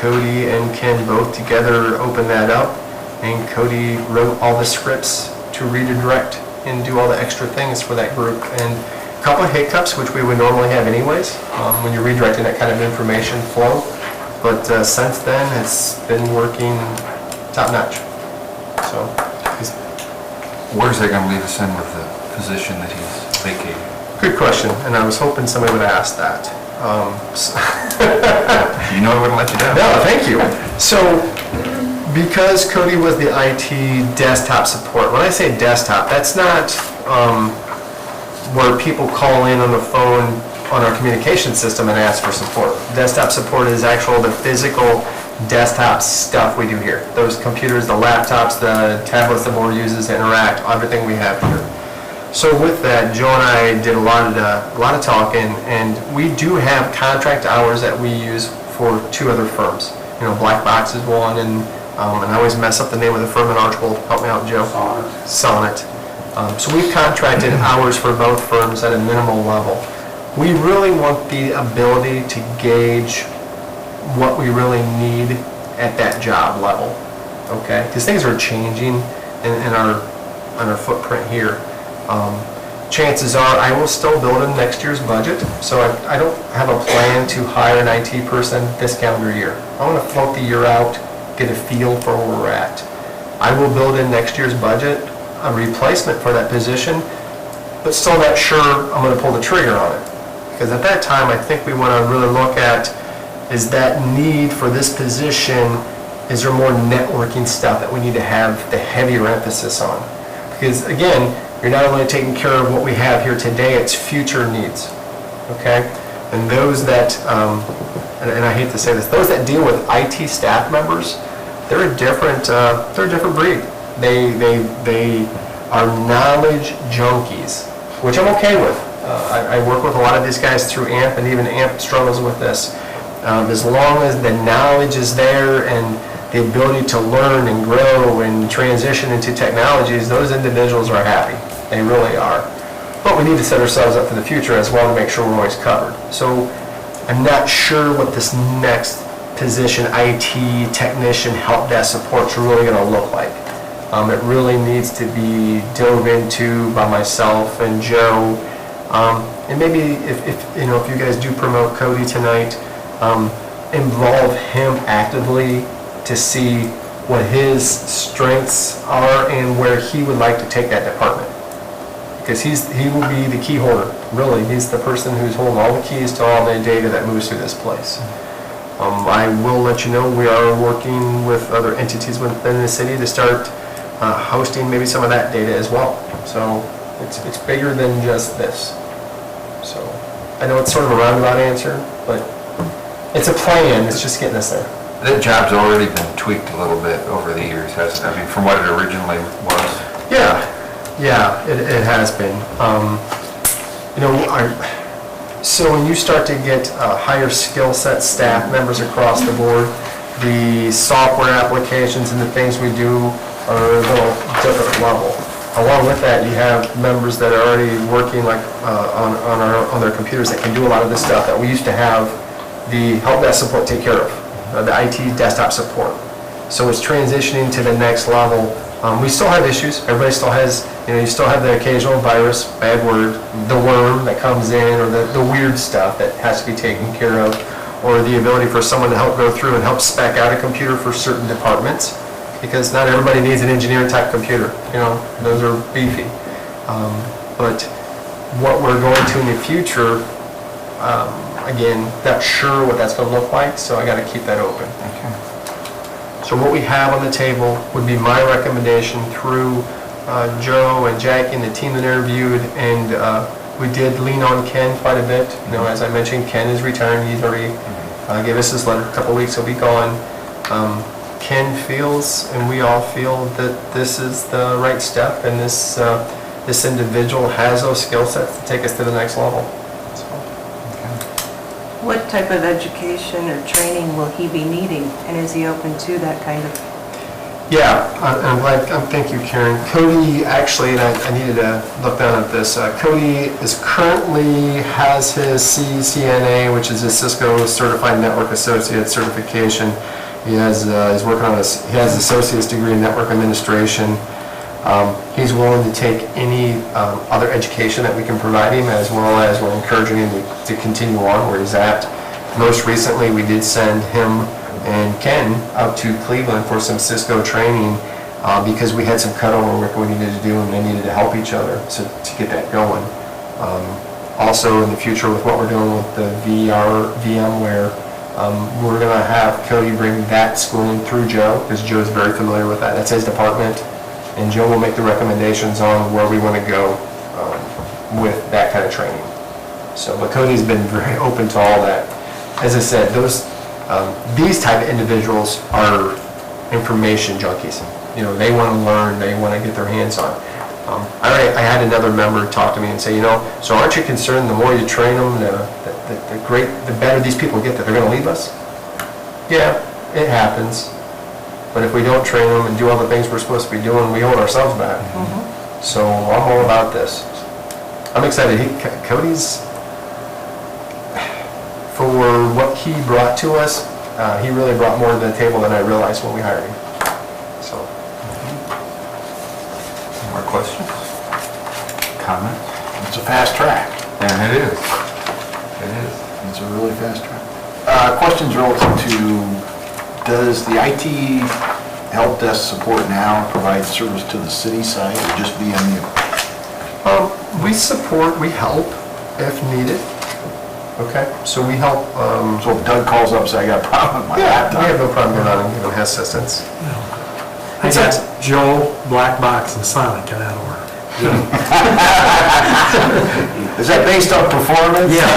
Cody and Ken both together opened that up, and Cody wrote all the scripts to redirect and do all the extra things for that group. And a couple of hiccups, which we would normally have anyways, when you're redirecting that kind of information flow. But since then, it's been working top-notch. So, where's that going to leave us in with the position that he's vacating? Good question, and I was hoping somebody would ask that. You know I wouldn't let you down. No, thank you. So, because Cody was the IT desktop support, when I say desktop, that's not where people call in on the phone on our communication system and ask for support. Desktop support is the physical desktop stuff we do here. Those computers, the laptops, the tablets the board uses to interact, everything we have here. So with that, Joe and I did a lot of talking, and we do have contract hours that we use for two other firms. You know, Black Box is one, and I always mess up the name of the firm in Archbold. Help me out, Joe. Sonnet. So we've contracted hours for both firms at a minimal level. We really want the ability to gauge what we really need at that job level, okay? Because things are changing in our footprint here. Chances are I will still build in next year's budget, so I don't have a plan to hire an IT person this calendar year. I want to float the year out, get a feel for where we're at. I will build in next year's budget a replacement for that position, but still not sure I'm going to pull the trigger on it. Because at that time, I think we want to really look at, is that need for this position, is there more networking stuff that we need to have the heavier emphasis on? Because again, you're not only taking care of what we have here today, it's future needs, okay? And those that, and I hate to say this, those that deal with IT staff members, they're a different breed. They are knowledge junkies, which I'm okay with. I work with a lot of these guys through AMP, and even AMP struggles with this. As long as the knowledge is there and the ability to learn and grow and transition into technologies, those individuals are happy. They really are. But we need to set ourselves up for the future as well to make sure we're always covered. So I'm not sure what this next position, IT technician, help desk support, is really going to look like. It really needs to be dove into by myself and Joe. And maybe if you guys do promote Cody tonight, involve him actively to see what his strengths are and where he would like to take that department. Because he will be the key holder, really. He's the person who's holding all the keys to all the data that moves through this place. I will let you know we are working with other entities within the city to start hosting maybe some of that data as well. So it's bigger than just this. So I know it's sort of a roundabout answer, but it's a plan. It's just getting us there. That job's already been tweaked a little bit over the years, hasn't it? I mean, from what it originally was. Yeah, it has been. So when you start to get higher skill set staff members across the board, the software applications and the things we do are a little different level. Along with that, you have members that are already working like on their computers that can do a lot of this stuff that we used to have the help desk support take care of, the IT desktop support. So it's transitioning to the next level. We still have issues. Everybody still has, you still have the occasional virus, bad word, the worm that comes in, or the weird stuff that has to be taken care of, or the ability for someone to help go through and help spec out a computer for certain departments, because not everybody needs an engineering type computer. Those are beefy. But what we're going to in the future, again, not sure what that's going to look like, so I got to keep that open. Okay. So what we have on the table would be my recommendation through Joe and Jackie and the team that interviewed, and we did lean on Ken quite a bit. As I mentioned, Ken is retiring. He's already gave us his letter. A couple of weeks he'll be gone. Ken feels, and we all feel, that this is the right step, and this individual has those skill sets to take us to the next level. What type of education or training will he be needing, and is he open to that kind of? Yeah, I'm glad. Thank you, Karen. Cody, actually, and I needed to look down at this. Cody currently has his CCNA, which is his Cisco Certified Network Associate certification. He's working on this. He has an associate's degree in network administration. He's willing to take any other education that we can provide him, as well as we're encouraging him to continue on where he's at. Most recently, we did send him and Ken out to Cleveland for some Cisco training because we had some cutover work we needed to do, and they needed to help each other to get that going. Also, in the future, with what we're doing with the VMware, we're going to have Cody bring that schooling through Joe, because Joe's very familiar with that. That's his department. And Joe will make the recommendations on where we want to go with that kind of training. So, but Cody's been very open to all that. As I said, these type of individuals are information junkies. They want to learn, they want to get their hands on. I had another member talk to me and say, so aren't you concerned the more you train them, the better these people get, that they're going to leave us? Yeah, it happens. But if we don't train them and do all the things we're supposed to be doing, we hold ourselves back. Mm-hmm. So I'm all about this. I'm excited. Cody's, for what he brought to us, he really brought more to the table than I realized when we hired him. So. More questions? Comments? It's a fast track. Yeah, it is. It is. It's a really fast track. Questions relative to, does the IT help desk support now provide service to the city side, or just be on the? We help if needed. Okay, so we help. So if Doug calls up and says, I got a problem with my laptop. We have no problem going on and giving assistance. I got Joe, Black Box, and Sonic in that order. Is that based on performance? Yeah.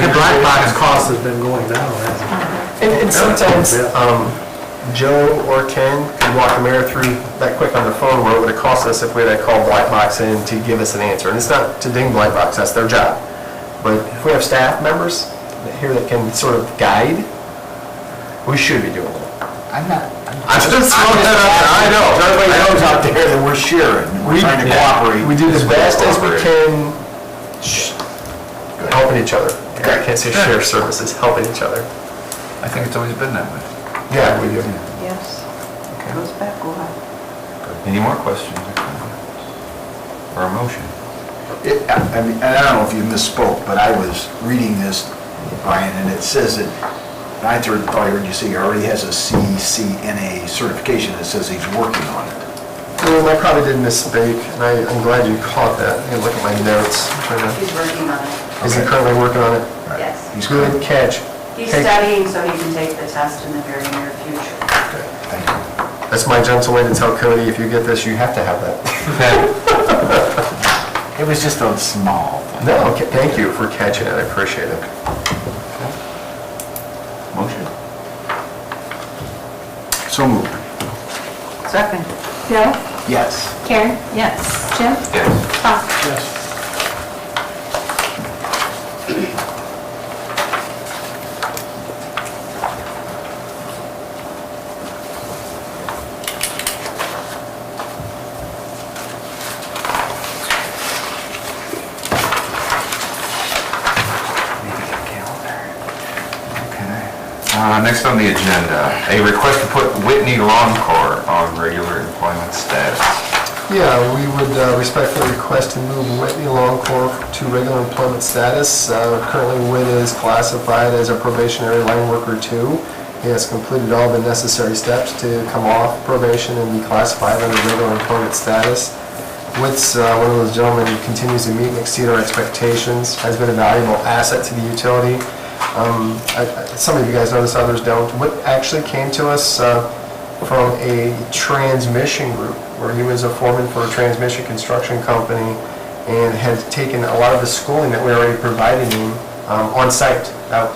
The Black Box cost has been going down, hasn't it? And sometimes Joe or Ken could walk the mayor through that quick on the phone where it would have cost us if we had to call Black Box in to give us an answer. And it's not to ding Black Box, that's their job. But if we have staff members here that can sort of guide, we should be doing it. I'm I just want that out there. I know. Everybody knows out there that we're sharing, we're trying to cooperate. We do the best as we can, helping each other. I can't say share services, helping each other. I think it's always been that way. Yeah, we do. Yes. Goes back a while. Any more questions or comments? Or a motion? I mean, I don't know if you misspoke, but I was reading this, Bryan, and it says that, I thought I heard you say he already has a CCNA certification that says he's working on it. I probably did misspeak, and I'm glad you caught that. I look at my notes. He's working on it. Is he currently working on it? Yes. He's Good catch. He's Hey. studying so he can take the test in the very near future. Okay, thank you. That's my gentle way to tell Cody, if you get this, you have to have that. It was just a small thing. No, okay, thank you for catching it, I appreciate it. Motion? So moved. Second. Bill? Yes. Karen? Yes. Jim? Yes. Tom? Yes. Next on the agenda, a request to put Whitney Longcore on regular employment status. Yeah, we would respectfully request to move Whitney Longcore to regular employment status. Currently, Whit is classified as a probationary line worker 2. He has completed all the necessary steps to come off probation and be classified under regular employment status. Whit's one of those gentlemen who continues to meet and exceed our expectations, has been a valuable asset to the utility. Some of you guys know this, others don't. Whit actually came to us from a transmission group, where he was a foreman for a transmission construction company and had taken a lot of the schooling that we already provided him on site out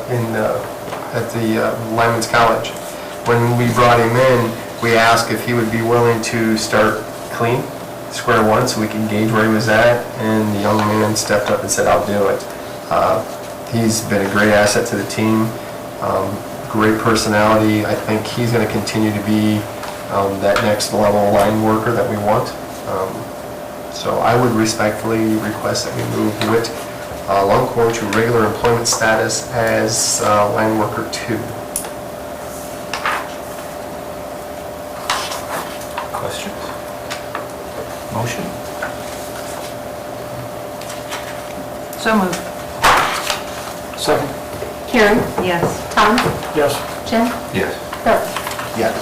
at the Lyman's College. When we brought him in, we asked if he would be willing to start clean, square one, so we could gauge where he was at, and the young man stepped up and said, "I'll do it." He's been a great asset to the team, great personality. I think he's going to continue to be that next level line worker that we want. So I would respectfully request that we move Whit Longcore to regular employment status as line worker 2. Questions? Motion? So moved. Second. Karen? Yes. Tom? Yes. Jim? Yes. Bill? Yes.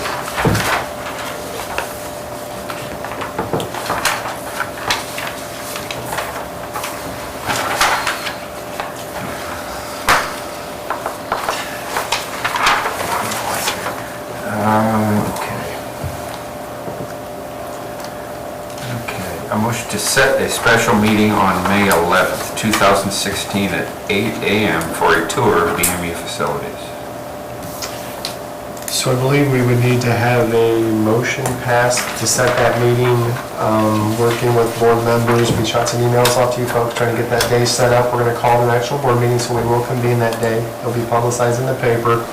A motion to set a special meeting on May 11th, 2016 at 8 a.m. for a tour of BMU facilities. So I believe we would need to have a motion passed to set that meeting, working with board members. We shot some emails off to you folks trying to get that day set up. We're going to call an actual board meeting, so we will convene that day. It'll be publicized in the paper.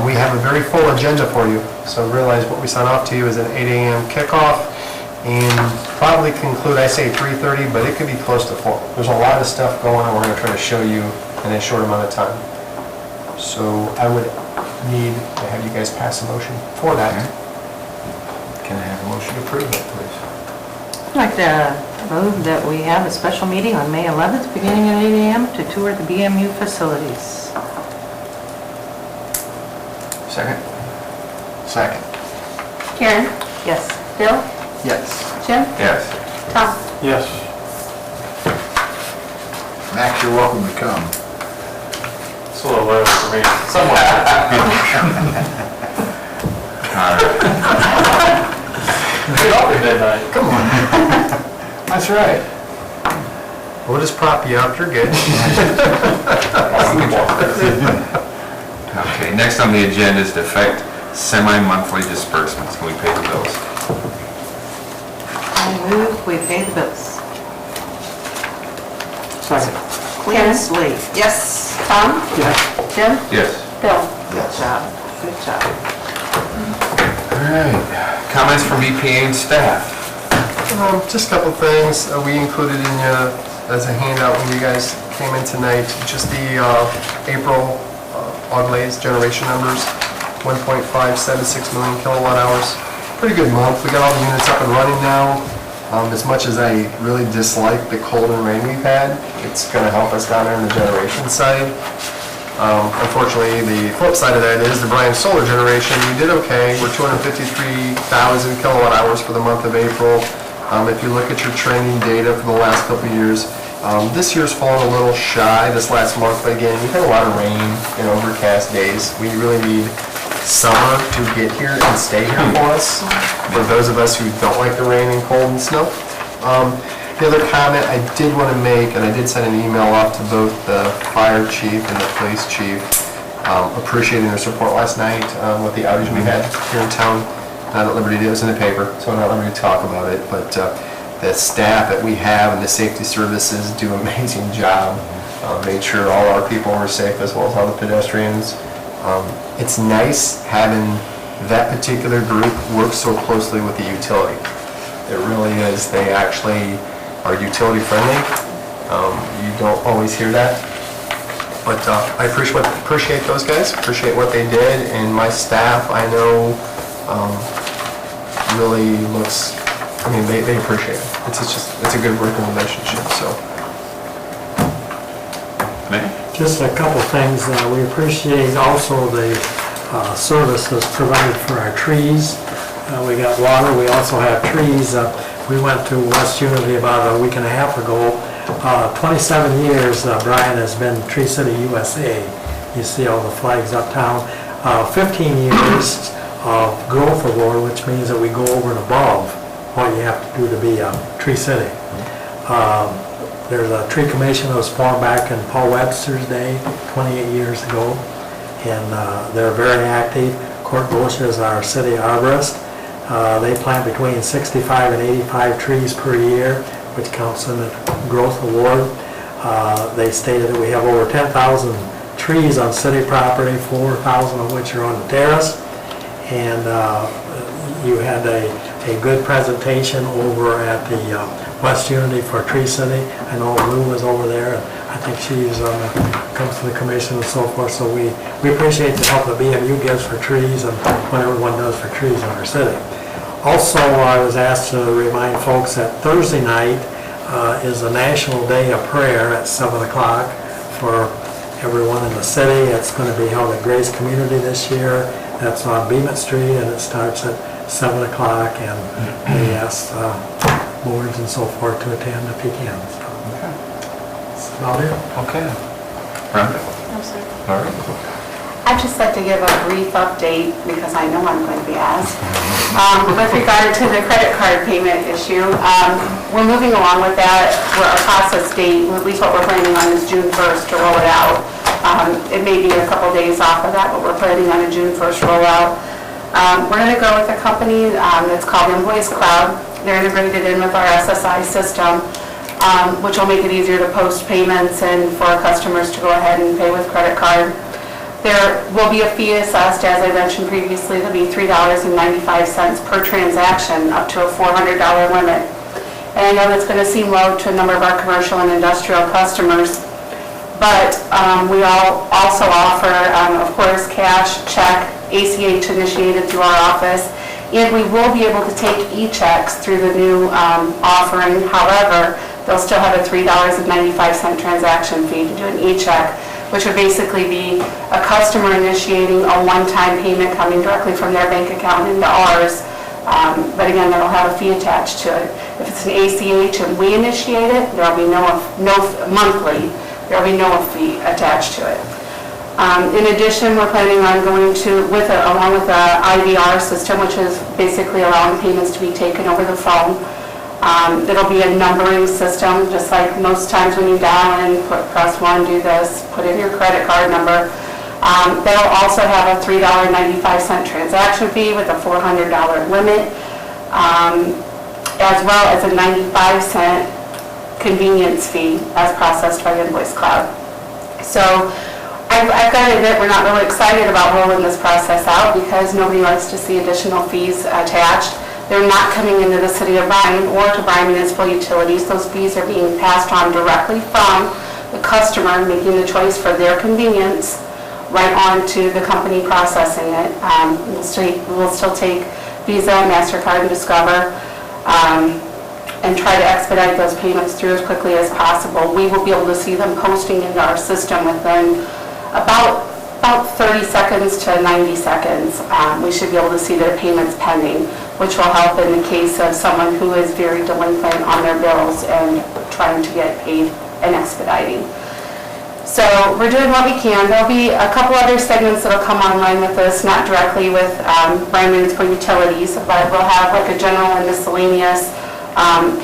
We have a very full agenda for you, so realize what we sent off to you is an 8 a.m. kickoff, and probably conclude, I say 3:30, but it could be close to 4. There's a lot of stuff going on we're going to try to show you in a short amount of time. So I would need to have you guys pass a motion for that. Can I have a motion to approve that, please? I'd like to move that we have a special meeting on May 11th, beginning at 8 a.m. to tour the BMU facilities. Second? Second. Karen? Yes. Bill? Yes. Jim? Yes. Tom? Yes. Max, you're welcome to come. It's a little early for me. Somewhat. Get up at midnight. Come on. That's right. We'll just prop you up, you're good. Okay, next on the agenda is to effect semi-monthly disbursements. Can we pay the bills? I move we pay the bills. Second. Clean slate. Yes. Tom? Yes. Jim? Yes. Bill? Good Yes. job. Good job. All right. Comments from EPA and staff? Just a couple things we included in as a handout when you guys came in tonight. Just the April Auglaze generation numbers, 1.576 million kilowatt hours. Pretty good month. We got all the units up and running now. As much as I really dislike the cold and rain we've had, it's going to help us down there on the generation side. Unfortunately, the flip side of that is the Bryan solar generation. We did okay. We're 253,000 kilowatt hours for the month of April. If you look at your trending data for the last couple of years, this year's fallen a little shy this last month, but again, we've had a lot of rain and overcast days. We really need summer to get here and stay here for us, for those of us who don't like the rain and cold and snow. The other comment I did want to make, and I did send an email off to both the fire chief and the police chief, appreciating their support last night with the outage we had here in town. Not at liberty, it was in the paper, so I'm not at liberty to talk about it, but the staff that we have and the safety services do an amazing job. Made sure all our people were safe as well as all the pedestrians. It's nice having that particular group work so closely with the utility. It really is. They actually are utility friendly. You don't always hear that. But I appreciate those guys, appreciate what they did, and my staff, I know, really looks, I mean, they appreciate it. It's a good working relationship, so. Just a couple things. We appreciate also the services provided for our trees. We got water, we also have trees. We went to West Unity about a week and a half ago. 27 years Bryan has been Tree City USA. You see all the flags uptown. 15 years of growth award, which means that we go over and above what you have to do to be a Tree City. There's a tree commission that was formed back in Paul Webster's day, 28 years ago, and they're very active. Court Bush is our city arborist. They plant between 65 and 85 trees per year, which counts in the growth award. They stated that we have over 10,000 trees on city property, 4,000 of which are on the terrace. And you had a good presentation over at the West Unity for Tree City. I know Lou was over there, and I think she's comes to the commission and so forth. So we appreciate the help that BMU gives for trees and what everyone does for trees in our city. Also, I was asked to remind folks that Thursday night is a National Day of Prayer at 7 o'clock for everyone in the city. It's going to be held at Grace Community this year. That's on Beamet Street, and it starts at 7 o'clock, and they ask boards and so forth to attend if you can. So that's about it. Okay. Rhonda? No, sir. All right. I'd just like to give a brief update, because I know I'm going to be asked, with regard to the credit card payment issue. We're moving along with that. Our process date, at least what we're planning on, is June 1st to roll it out. It may be a couple days off of that, but we're planning on a June 1st rollout. We're going to go with a company that's called Invoice Cloud. They're integrated in with our SSI system, which will make it easier to post payments and for our customers to go ahead and pay with credit card. There will be a fee assessed, as I mentioned previously. There'll be $3.95 per transaction, up to a $400 limit. And I know that's going to seem low to a number of our commercial and industrial customers, but we also offer, of course, cash, check, ACH initiated through our office, and we will be able to take e-checks through the new offering. However, they'll still have a $3.95 transaction fee to do an e-check, which would basically be a customer initiating a one-time payment coming directly from their bank account into ours. But again, that'll have a fee attached to it. If it's an ACH and we initiate it, there'll be no monthly. There'll be no fee attached to it. In addition, we're planning on going to, along with the IVR system, which is basically allowing payments to be taken over the phone. It'll be a numbering system, just like most times when you dial in, press 1, do this, put in your credit card number. That'll also have a $3.95 transaction fee with a $400 limit, as well as a 95-cent convenience fee as processed by Invoice Cloud. So I I've got to admit, we're not really excited about rolling this process out because nobody likes to see additional fees attached. They're not coming into the city of Bryan or to Bryan Municipal Utilities. Those fees are being passed on directly from the customer making the choice for their convenience right on to the company processing it. We'll still take Visa, MasterCard, and Discover, and try to expedite those payments through as quickly as possible. We will be able to see them posting into our system within about 30 seconds to 90 seconds. We should be able to see their payments pending, which will help in the case of someone who is very delinquent on their bills and trying to get paid and expediting. So we're doing what we can. There'll be a couple other segments that'll come online with this, not directly with Bryan Municipal Utilities, but we'll have like a general and miscellaneous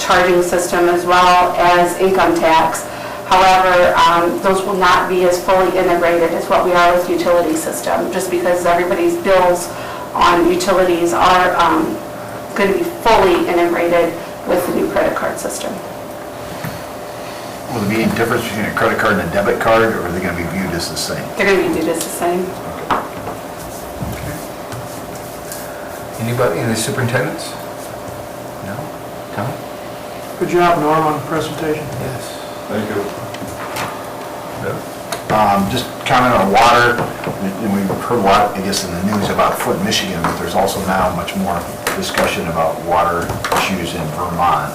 charging system as well as income tax. However, those will not be as fully integrated as what we are with utility system, just because everybody's bills on utilities are going to be fully integrated with the new credit card system. Will there be any difference between a credit card and a debit card, or are they going to be viewed as the same? They're going to be viewed as the same. Anybody in the superintendents? No? Tom? Good job, Norm, on the presentation. Yes. Thank you. Bill? Just comment on water, and we've heard a lot, I guess, in the news about Flint, Michigan, but there's also now much more discussion about water issues in Vermont,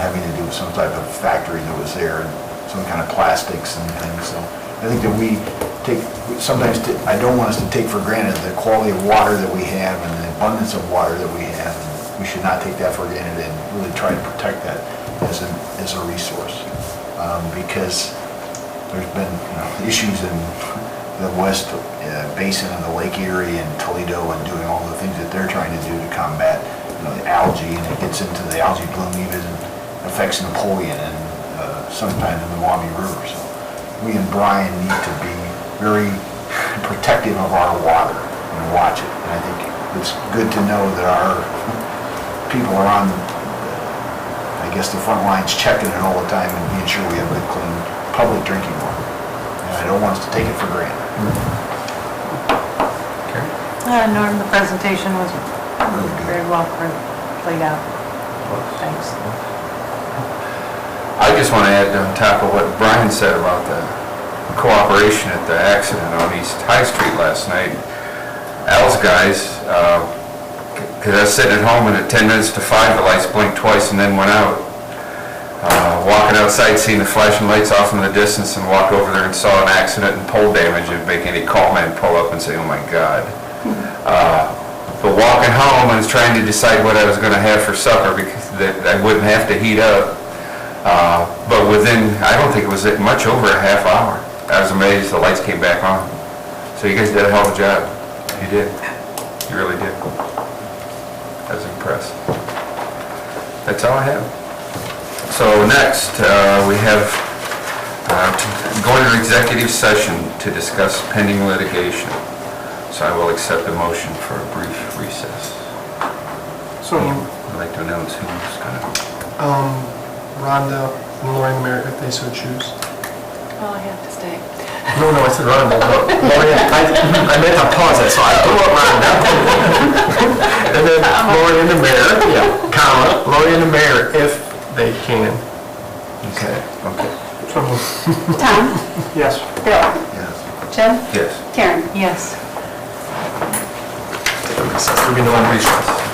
having to do with some type of factory that was there, and some kind of plastics and things. So I think that we take, sometimes I don't want us to take for granted the quality of water that we have and the abundance of water that we have. We should not take that for granted and really try to protect that as a resource. Because there's been issues in the West Basin and the Lake Erie and Toledo and doing all the things that they're trying to do to combat the algae, and it gets into the algae bloom even affects Napoleon and sometimes the Milwaukee River. So we in Bryan need to be very protective of our water and watch it. And I think it's good to know that our people are on, I guess, the front lines checking it all the time and being sure we have good, clean, public drinking water. And I don't want us to take it for granted. Norm, the presentation was very well played out. Thanks. I just want to add on top of what Bryan said about the cooperation at the accident on East High Street last night. Al's guys, because I was sitting at home and at 10 minutes to 5 the lights blinked twice and then went out. Walking outside, seeing the flashing lights off in the distance, and walked over there and saw an accident and pole damage, and make any call man pull up and say, oh my God. But walking home, I was trying to decide what I was going to have for supper because that I wouldn't have to heat up. But within, I don't think it was much over a half hour, I was amazed the lights came back on. So you guys did a hell of a job. You did. You really did. I was impressed. That's all I have. So next, we have go into executive session to discuss pending litigation. So I will accept a motion for a brief recess. So I'd like to announce who's going to... Rhonda and Lori and the mayor, if they so choose. Well, I have to stay. No, I said Rhonda. No, Lori, I meant to pause it, so I threw up Rhonda. And then Lori and the mayor, comma, Lori and the mayor, if they can. Okay. Tom? yes. Bill? Yes. Jim? Yes. Karen? Yes. We're going to recess.